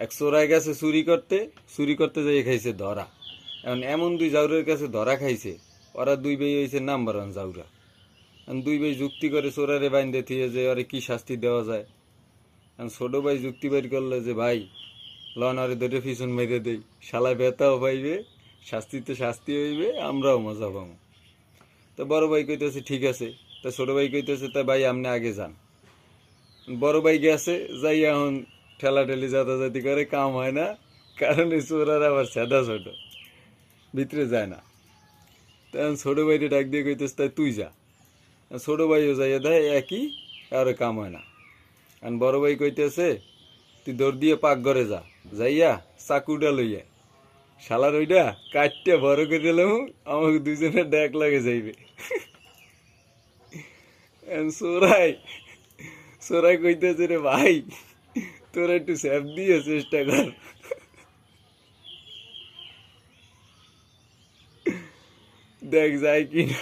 এক চোরাই গেছে চুরি করতে যাই খাইছে ধরা। এখন এমন দুই জাউরের কাছে ধরা খাইছে, ওরা দুই ভাই হয়েছে নাম্বার ওয়ান জাউরা। এখন দুই ভাই যুক্তি করে চোরারে বাইন্দে থিয়ে যে ওরে কি শাস্তি দেওয়া যায়। এখন ছোট ভাই যুক্তি বের করলে যে ভাই লন আরে ধরে পিছন মেরে দেই, শালা ব্যথাও পাইবে, শাস্তিতে শাস্তি হইবে, আমরাও মজা পাবো। তো বড় ভাই কইতেছে ঠিক আছে। তা ছোট ভাই কইতেছে তা ভাই আপনি আগে যান। বড় ভাই গেছে, যাই এখন ঠেলাঠেলি জাতাজাতি করে, কাম হয় না, কারণ এই চোরার আবার সাদা ছোট, ভিতরে যায় না। তখন ছোট ভাইরে ডাক দিয়ে কইতেছে তাই তুই যা। ছোট ভাইও যাইয়া দেয় একই, আর কাম হয় না। আর বড় ভাই কইতেছে তুই দৌড় দিয়ে পাক ঘরে যা, যাইয়া চাকুটা লইয়া শালার ওইটা কাটতে বড় করে দিলাম, আমাকে দুজনের ডেক লাগে যাইবে। সোরাই সোরাই কইতেছে রে ভাই তোরা একটু স্যাপ দিয়ে চেষ্টা কর, দেখ যায় কিনা।